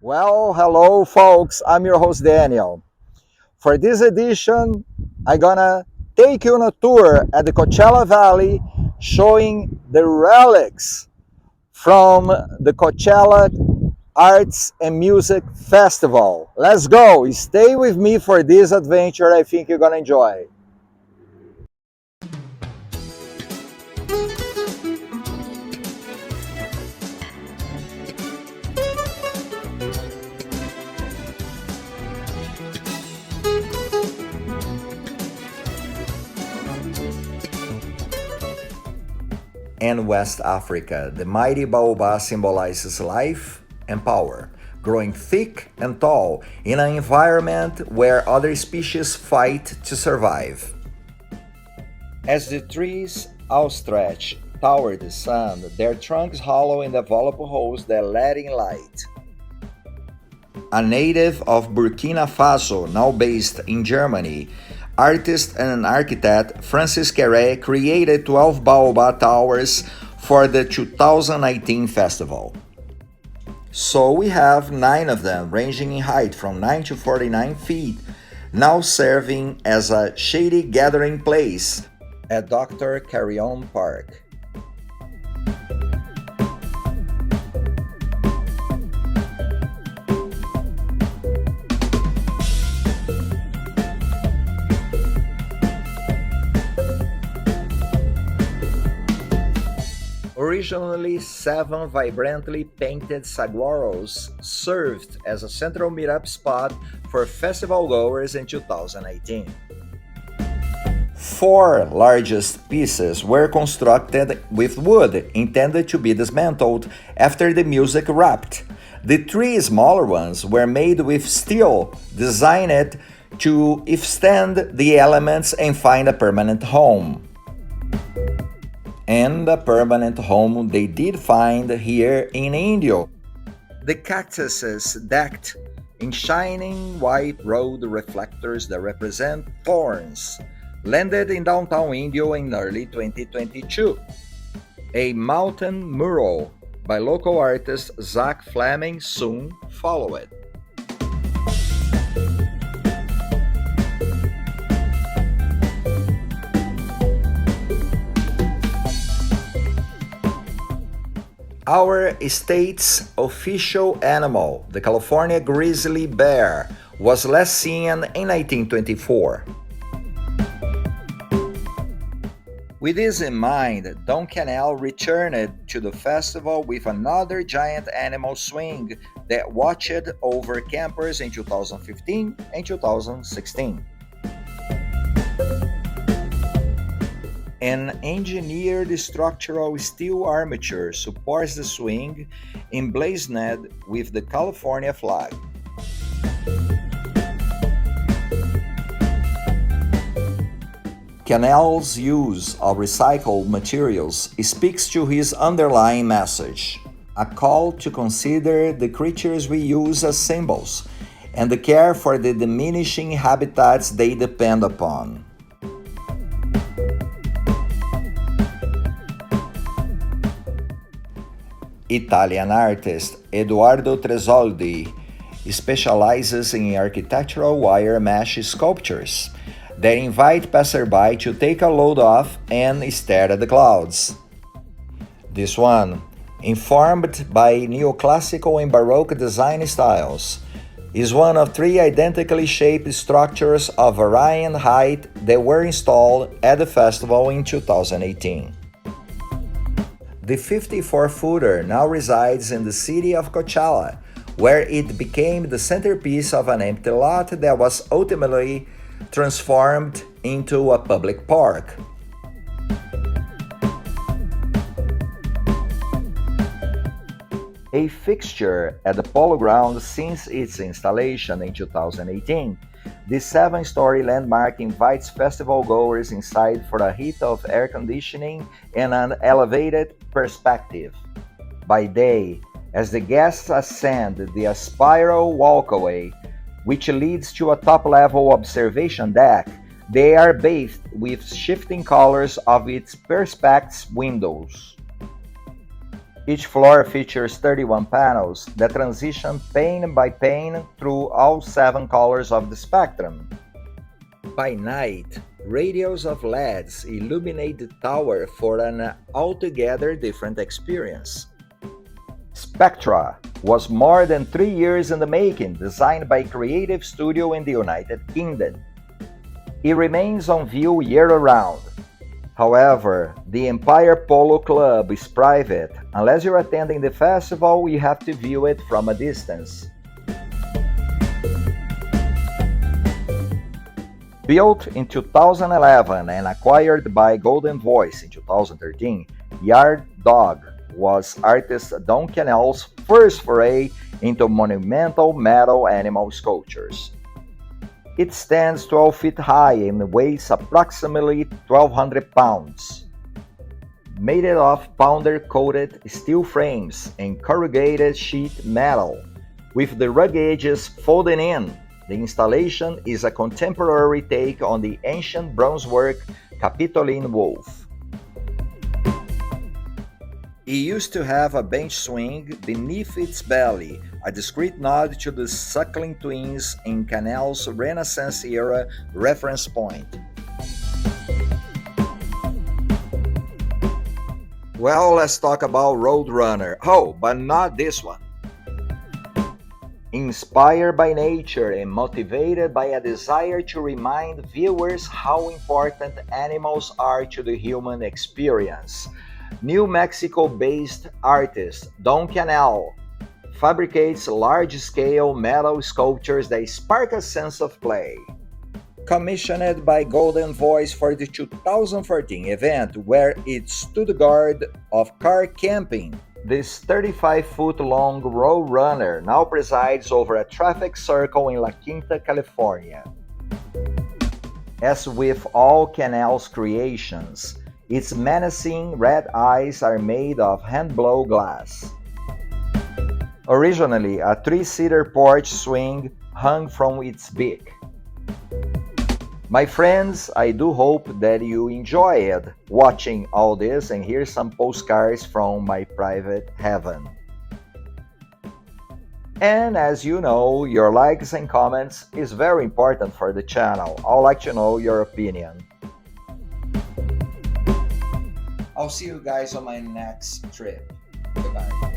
Well, hello, folks. I'm your host, Daniel. For this edition, I'm gonna take you on a tour at the Coachella Valley showing the relics from the Coachella Arts and Music Festival. Let's go. Stay with me for this adventure. I think you're gonna enjoy. In West Africa, the mighty baobab symbolizes life and power, growing thick and tall in an environment where other species fight to survive. As the trees outstretch toward the sun, their trunks hollow and develop holes that let in light. A native of Burkina Faso, now based in Germany, artist and architect Francis Kere created 12 baobab towers for the 2019 festival. So we have 9 of them, ranging in height from 9 to 49 feet, now serving as a shady gathering place at Dr. Carrion Park. Originally 7 vibrantly painted saguaros served as a central meetup spot for festival goers in 2018. 4 largest pieces were constructed with wood intended to be dismantled after the music wrapped. The 3 smaller ones were made with steel designed to withstand the elements and find a permanent home. And a permanent home they did find here in Indio. The cactuses decked in shining white road reflectors that represent thorns landed in downtown Indio in early 2022. A mountain mural by local artist Zach Fleming soon followed. Our state's official animal, the California grizzly bear, was last seen in 1924. With this in mind, Don Canal returned to the festival with another giant animal swing that watched over campers in 2015 and 2016. An engineered structural steel armature supports the swing, emblazoned with the California flag. Canal's use of recycled materials speaks to his underlying message, a call to consider the creatures we use as symbols and the care for the diminishing habitats they depend upon. Italian artist Edoardo Tresoldi specializes in architectural wire mesh sculptures that invite passerby to take a load off and stare at the clouds. This one, informed by neoclassical and Baroque design styles, is one of 3 identically shaped structures of varying height that were installed at the festival in 2018. The 54-footer now resides in the city of Coachella, where it became the centerpiece of an empty lot that was ultimately transformed into a public park. A fixture at the Polo Ground since its installation in 2018, this 7-story landmark invites festival goers inside for a heat of air conditioning and an elevated perspective. By day, as the guests ascend the spiral walkway, which leads to a top-level observation deck, they are bathed with shifting colors of its perspex windows. Each floor features 31 panels that transition pane by pane through all 7 colors of the spectrum. By night, radios of LEDs illuminate the tower for an altogether different experience. Spectra was more than 3 years in the making, designed by Creative Studio in the United Kingdom. It remains on view year-round. However, the Empire Polo Club is private. Unless you're attending the festival, you have to view it from a distance. Built in 2011 and acquired by Golden Voice in 2013, Yard Dog was artist Don Cannell's first foray into monumental metal animal sculptures. It stands 12 feet high and weighs approximately 1,200 pounds. Made of powder-coated steel frames and corrugated sheet metal, with the rug edges folded in, the installation is a contemporary take on the ancient bronzework Capitoline wolf. It used to have a bench swing beneath its belly, a discreet nod to the suckling twins in Cannell's Renaissance-era reference point. Well, let's talk about Roadrunner. Oh, but not this one. Inspired by nature and motivated by a desire to remind viewers how important animals are to the human experience, New Mexico-based artist Don Cannell fabricates large-scale metal sculptures that spark a sense of play. Commissioned by Golden Voice for the 2014 event where it stood guard of car camping, this 35-foot-long Roadrunner now presides over a traffic circle in La Quinta, California. As with all Cannell's creations, its menacing red eyes are made of hand-blown glass. Originally, a 3-seater porch swing hung from its beak. My friends, I do hope that you enjoyed watching all this, and here's some postcards from my private heaven. And as you know, your likes and comments is very important for the channel. I'd like to know your opinion. I'll see you guys on my next trip. Goodbye.